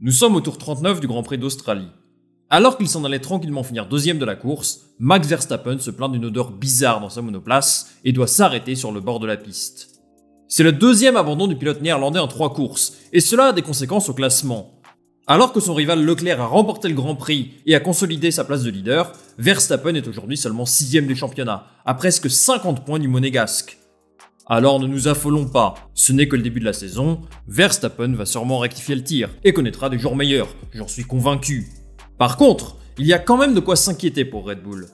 Nous sommes au tour 39 du Grand Prix d'Australie. Alors qu'il s'en allait tranquillement finir deuxième de la course, Max Verstappen se plaint d'une odeur bizarre dans sa monoplace et doit s'arrêter sur le bord de la piste. C'est le deuxième abandon du pilote néerlandais en 3 courses, et cela a des conséquences au classement. Alors que son rival Leclerc a remporté le Grand Prix et a consolidé sa place de leader, Verstappen est aujourd'hui seulement 6ème du championnat, à presque 50 points du monégasque. Alors ne nous affolons pas, ce n'est que le début de la saison, Verstappen va sûrement rectifier le tir et connaîtra des jours meilleurs, j'en suis convaincu. Par contre, il y a quand même de quoi s'inquiéter pour Red Bull.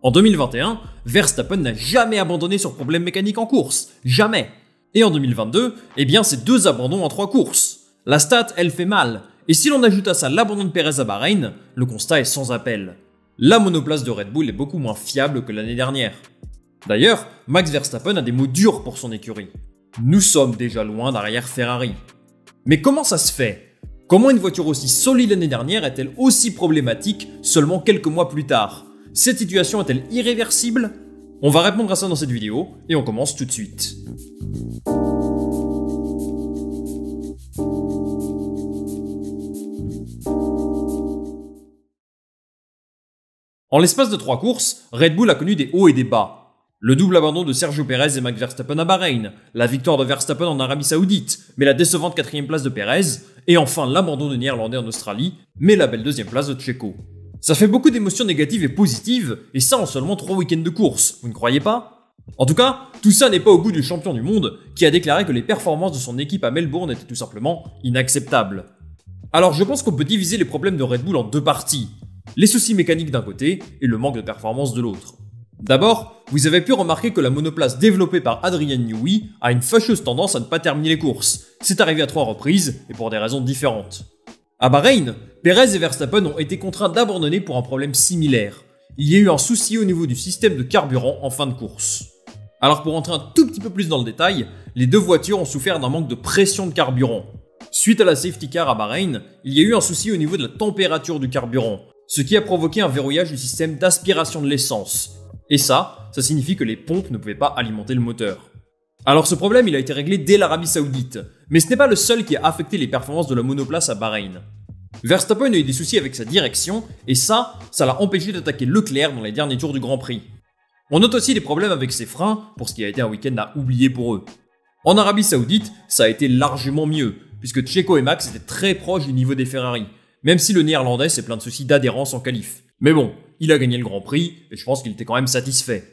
En 2021, Verstappen n'a jamais abandonné sur problème mécanique en course, jamais. Et en 2022, c'est 2 abandons en 3 courses. La stat, elle fait mal, et si l'on ajoute à ça l'abandon de Perez à Bahreïn, le constat est sans appel. La monoplace de Red Bull est beaucoup moins fiable que l'année dernière. D'ailleurs, Max Verstappen a des mots durs pour son écurie. Nous sommes déjà loin derrière Ferrari. Mais comment ça se fait ? Comment une voiture aussi solide l'année dernière est-elle aussi problématique seulement quelques mois plus tard ? Cette situation est-elle irréversible ? On va répondre à ça dans cette vidéo et on commence tout de suite. En l'espace de 3 courses, Red Bull a connu des hauts et des bas. Le double abandon de Sergio Perez et Max Verstappen à Bahreïn, la victoire de Verstappen en Arabie Saoudite, mais la décevante 4ème place de Perez, et enfin l'abandon de Néerlandais en Australie, mais la belle 2ème place de Checo. Ça fait beaucoup d'émotions négatives et positives, et ça en seulement 3 week-ends de course, vous ne croyez pas ? En tout cas, tout ça n'est pas au goût du champion du monde, qui a déclaré que les performances de son équipe à Melbourne étaient tout simplement inacceptables. Alors je pense qu'on peut diviser les problèmes de Red Bull en 2 parties. Les soucis mécaniques d'un côté et le manque de performance de l'autre. D'abord, vous avez pu remarquer que la monoplace développée par Adrian Newey a une fâcheuse tendance à ne pas terminer les courses. C'est arrivé à 3 reprises et pour des raisons différentes. À Bahreïn, Perez et Verstappen ont été contraints d'abandonner pour un problème similaire. Il y a eu un souci au niveau du système de carburant en fin de course. Alors pour entrer un tout petit peu plus dans le détail, les 2 voitures ont souffert d'un manque de pression de carburant. Suite à la safety car à Bahreïn, il y a eu un souci au niveau de la température du carburant, ce qui a provoqué un verrouillage du système d'aspiration de l'essence. Et ça signifie que les pompes ne pouvaient pas alimenter le moteur. Alors ce problème, il a été réglé dès l'Arabie Saoudite, mais ce n'est pas le seul qui a affecté les performances de la monoplace à Bahreïn. Verstappen a eu des soucis avec sa direction, et ça l'a empêché d'attaquer Leclerc dans les derniers tours du Grand Prix. On note aussi des problèmes avec ses freins, pour ce qui a été un week-end à oublier pour eux. En Arabie Saoudite, ça a été largement mieux, puisque Checo et Max étaient très proches du niveau des Ferrari, même si le néerlandais s'est plein de soucis d'adhérence en qualif. Mais bon, il a gagné le Grand Prix, et je pense qu'il était quand même satisfait.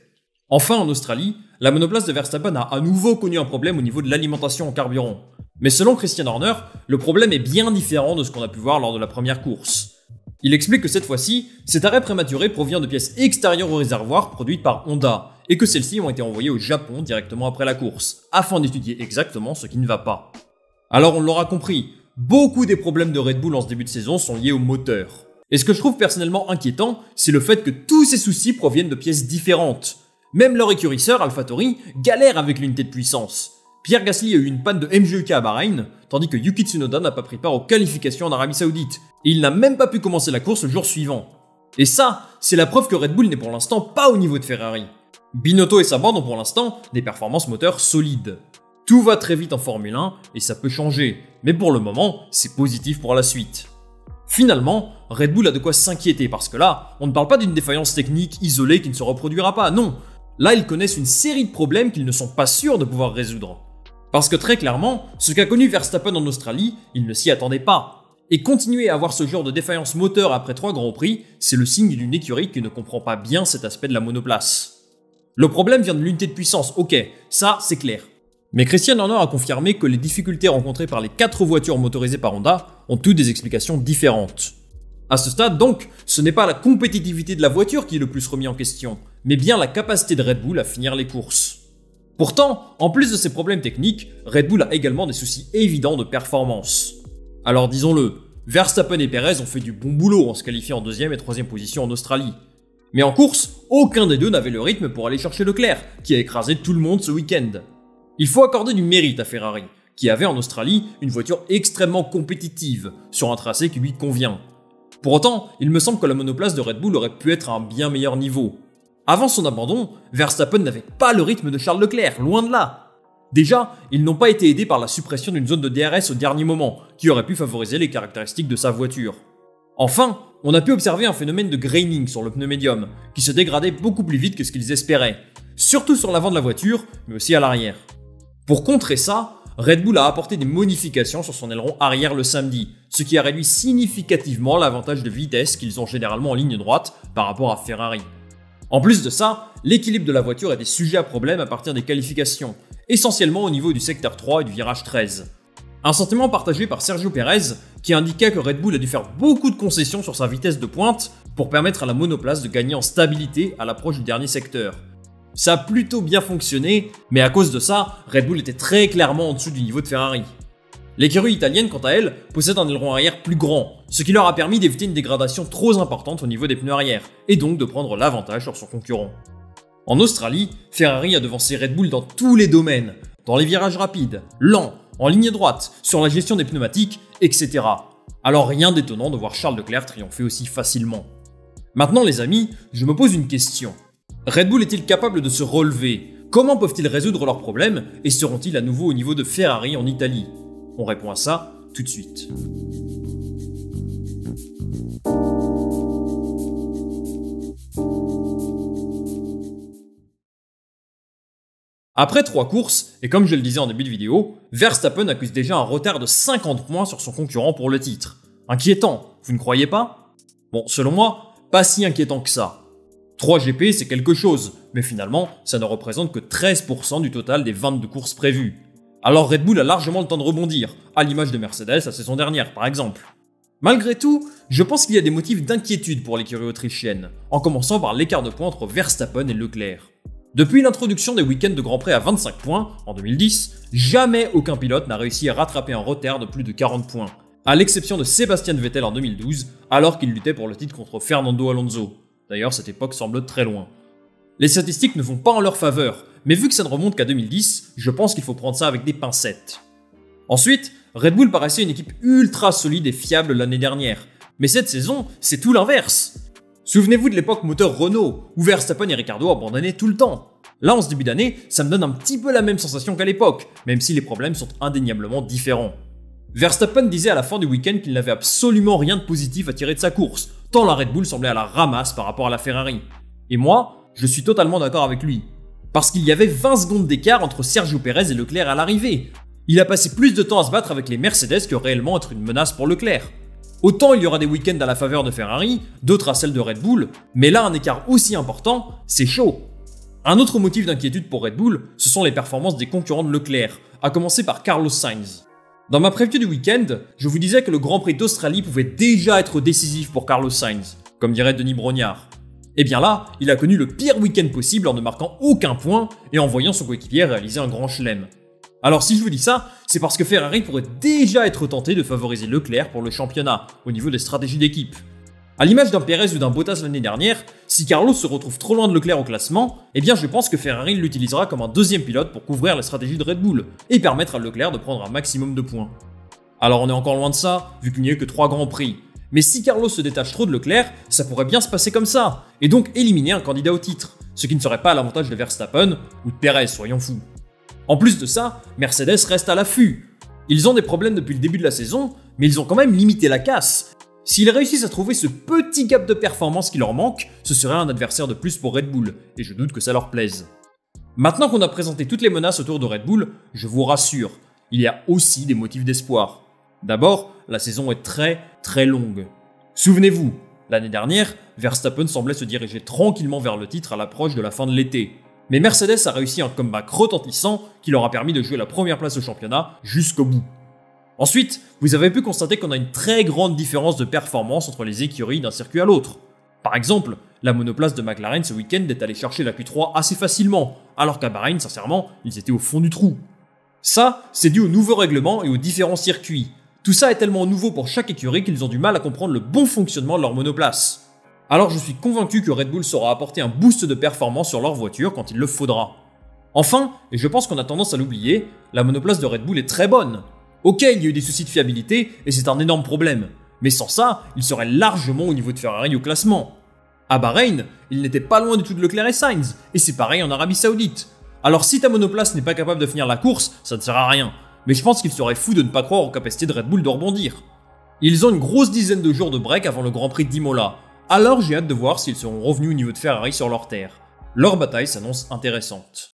Enfin, en Australie, la monoplace de Verstappen a à nouveau connu un problème au niveau de l'alimentation en carburant. Mais selon Christian Horner, le problème est bien différent de ce qu'on a pu voir lors de la première course. Il explique que cette fois-ci, cet arrêt prématuré provient de pièces extérieures au réservoir produites par Honda, et que celles-ci ont été envoyées au Japon directement après la course, afin d'étudier exactement ce qui ne va pas. Alors on l'aura compris, beaucoup des problèmes de Red Bull en ce début de saison sont liés au moteur. Et ce que je trouve personnellement inquiétant, c'est le fait que tous ces soucis proviennent de pièces différentes. Même leur écurie sœur, AlphaTauri, galère avec l'unité de puissance. Pierre Gasly a eu une panne de MGUK à Bahreïn, tandis que Yuki Tsunoda n'a pas pris part aux qualifications en Arabie Saoudite, et il n'a même pas pu commencer la course le jour suivant. Et ça, c'est la preuve que Red Bull n'est pour l'instant pas au niveau de Ferrari. Binotto et sa bande ont pour l'instant des performances moteurs solides. Tout va très vite en Formule 1, et ça peut changer, mais pour le moment, c'est positif pour la suite. Finalement, Red Bull a de quoi s'inquiéter parce que là, on ne parle pas d'une défaillance technique isolée qui ne se reproduira pas, non. Là, ils connaissent une série de problèmes qu'ils ne sont pas sûrs de pouvoir résoudre. Parce que très clairement, ce qu'a connu Verstappen en Australie, il ne s'y attendait pas. Et continuer à avoir ce genre de défaillance moteur après 3 Grands Prix, c'est le signe d'une écurie qui ne comprend pas bien cet aspect de la monoplace. Le problème vient de l'unité de puissance, ok, ça c'est clair. Mais Christian Horner a confirmé que les difficultés rencontrées par les 4 voitures motorisées par Honda ont toutes des explications différentes. À ce stade donc, ce n'est pas la compétitivité de la voiture qui est le plus remis en question, mais bien la capacité de Red Bull à finir les courses. Pourtant, en plus de ces problèmes techniques, Red Bull a également des soucis évidents de performance. Alors disons-le, Verstappen et Perez ont fait du bon boulot en se qualifiant en 2ème et 3ème position en Australie. Mais en course, aucun des deux n'avait le rythme pour aller chercher Leclerc, qui a écrasé tout le monde ce week-end. Il faut accorder du mérite à Ferrari, qui avait en Australie une voiture extrêmement compétitive, sur un tracé qui lui convient. Pour autant, il me semble que la monoplace de Red Bull aurait pu être à un bien meilleur niveau. Avant son abandon, Verstappen n'avait pas le rythme de Charles Leclerc, loin de là. Déjà, ils n'ont pas été aidés par la suppression d'une zone de DRS au dernier moment, qui aurait pu favoriser les caractéristiques de sa voiture. Enfin, on a pu observer un phénomène de graining sur le pneu médium, qui se dégradait beaucoup plus vite que ce qu'ils espéraient, surtout sur l'avant de la voiture, mais aussi à l'arrière. Pour contrer ça, Red Bull a apporté des modifications sur son aileron arrière le samedi, ce qui a réduit significativement l'avantage de vitesse qu'ils ont généralement en ligne droite par rapport à Ferrari. En plus de ça, l'équilibre de la voiture était sujet à problème à partir des qualifications, essentiellement au niveau du secteur 3 et du virage 13. Un sentiment partagé par Sergio Pérez qui indiquait que Red Bull a dû faire beaucoup de concessions sur sa vitesse de pointe pour permettre à la monoplace de gagner en stabilité à l'approche du dernier secteur. Ça a plutôt bien fonctionné, mais à cause de ça, Red Bull était très clairement en dessous du niveau de Ferrari. L'écurie italienne, quant à elle, possède un aileron arrière plus grand, ce qui leur a permis d'éviter une dégradation trop importante au niveau des pneus arrière, et donc de prendre l'avantage sur son concurrent. En Australie, Ferrari a devancé Red Bull dans tous les domaines, dans les virages rapides, lents, en ligne droite, sur la gestion des pneumatiques, etc. Alors rien d'étonnant de voir Charles Leclerc triompher aussi facilement. Maintenant les amis, je me pose une question. Red Bull est-il capable de se relever? Comment peuvent-ils résoudre leurs problèmes et seront-ils à nouveau au niveau de Ferrari en Italie? On répond à ça tout de suite. Après 3 courses, et comme je le disais en début de vidéo, Verstappen accuse déjà un retard de 50 points sur son concurrent pour le titre. Inquiétant, vous ne croyez pas? Bon, selon moi, pas si inquiétant que ça. 3 GP c'est quelque chose, mais finalement, ça ne représente que 13% du total des 22 courses prévues. Alors Red Bull a largement le temps de rebondir, à l'image de Mercedes la saison dernière par exemple. Malgré tout, je pense qu'il y a des motifs d'inquiétude pour l'écurie autrichienne, en commençant par l'écart de points entre Verstappen et Leclerc. Depuis l'introduction des week-ends de Grand Prix à 25 points, en 2010, jamais aucun pilote n'a réussi à rattraper un retard de plus de 40 points, à l'exception de Sébastien Vettel en 2012, alors qu'il luttait pour le titre contre Fernando Alonso. D'ailleurs, cette époque semble très loin. Les statistiques ne vont pas en leur faveur, mais vu que ça ne remonte qu'à 2010, je pense qu'il faut prendre ça avec des pincettes. Ensuite, Red Bull paraissait une équipe ultra solide et fiable l'année dernière, mais cette saison, c'est tout l'inverse. Souvenez-vous de l'époque moteur Renault, où Verstappen et Ricciardo abandonnaient tout le temps. Là, en ce début d'année, ça me donne un petit peu la même sensation qu'à l'époque, même si les problèmes sont indéniablement différents. Verstappen disait à la fin du week-end qu'il n'avait absolument rien de positif à tirer de sa course, tant la Red Bull semblait à la ramasse par rapport à la Ferrari. Et moi, je suis totalement d'accord avec lui. Parce qu'il y avait 20 secondes d'écart entre Sergio Pérez et Leclerc à l'arrivée. Il a passé plus de temps à se battre avec les Mercedes que réellement être une menace pour Leclerc. Autant il y aura des week-ends à la faveur de Ferrari, d'autres à celle de Red Bull, mais là un écart aussi important, c'est chaud. Un autre motif d'inquiétude pour Red Bull, ce sont les performances des concurrents de Leclerc, à commencer par Carlos Sainz. Dans ma preview du week-end, je vous disais que le Grand Prix d'Australie pouvait déjà être décisif pour Carlos Sainz, comme dirait Denis Brognard. Et bien là, il a connu le pire week-end possible en ne marquant aucun point et en voyant son coéquipier réaliser un grand chelem. Alors si je vous dis ça, c'est parce que Ferrari pourrait déjà être tenté de favoriser Leclerc pour le championnat, au niveau des stratégies d'équipe. A l'image d'un Perez ou d'un Bottas l'année dernière, si Carlos se retrouve trop loin de Leclerc au classement, eh bien je pense que Ferrari l'utilisera comme un deuxième pilote pour couvrir les stratégies de Red Bull, et permettre à Leclerc de prendre un maximum de points. Alors on est encore loin de ça, vu qu'il n'y a eu que 3 grands prix. Mais si Carlos se détache trop de Leclerc, ça pourrait bien se passer comme ça, et donc éliminer un candidat au titre, ce qui ne serait pas à l'avantage de Verstappen, ou de Perez, soyons fous. En plus de ça, Mercedes reste à l'affût. Ils ont des problèmes depuis le début de la saison, mais ils ont quand même limité la casse. S'ils réussissent à trouver ce petit gap de performance qui leur manque, ce serait un adversaire de plus pour Red Bull, et je doute que ça leur plaise. Maintenant qu'on a présenté toutes les menaces autour de Red Bull, je vous rassure, il y a aussi des motifs d'espoir. D'abord, la saison est très longue. Souvenez-vous, l'année dernière, Verstappen semblait se diriger tranquillement vers le titre à l'approche de la fin de l'été. Mais Mercedes a réussi un comeback retentissant qui leur a permis de jouer la première place au championnat jusqu'au bout. Ensuite, vous avez pu constater qu'on a une très grande différence de performance entre les écuries d'un circuit à l'autre. Par exemple, la monoplace de McLaren ce week-end est allée chercher la Q3 assez facilement, alors qu'à Bahreïn, sincèrement, ils étaient au fond du trou. Ça, c'est dû au nouveau règlement et aux différents circuits. Tout ça est tellement nouveau pour chaque écurie qu'ils ont du mal à comprendre le bon fonctionnement de leur monoplace. Alors je suis convaincu que Red Bull saura apporter un boost de performance sur leur voiture quand il le faudra. Enfin, et je pense qu'on a tendance à l'oublier, la monoplace de Red Bull est très bonne. Ok, il y a eu des soucis de fiabilité et c'est un énorme problème, mais sans ça, il serait largement au niveau de Ferrari au classement. À Bahreïn, il n'était pas loin du tout de Leclerc et Sainz, et c'est pareil en Arabie Saoudite. Alors si ta monoplace n'est pas capable de finir la course, ça ne sert à rien. Mais je pense qu'il serait fou de ne pas croire aux capacités de Red Bull de rebondir. Ils ont une grosse dizaine de jours de break avant le Grand Prix d'Imola. Alors j'ai hâte de voir s'ils seront revenus au niveau de Ferrari sur leur terre. Leur bataille s'annonce intéressante.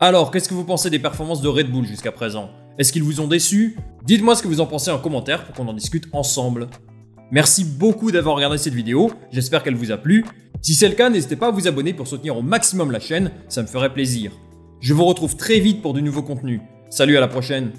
Alors, qu'est-ce que vous pensez des performances de Red Bull jusqu'à présent? Est-ce qu'ils vous ont déçus? Dites-moi ce que vous en pensez en commentaire pour qu'on en discute ensemble. Merci beaucoup d'avoir regardé cette vidéo, j'espère qu'elle vous a plu. Si c'est le cas, n'hésitez pas à vous abonner pour soutenir au maximum la chaîne, ça me ferait plaisir. Je vous retrouve très vite pour du nouveau contenu. Salut, à la prochaine!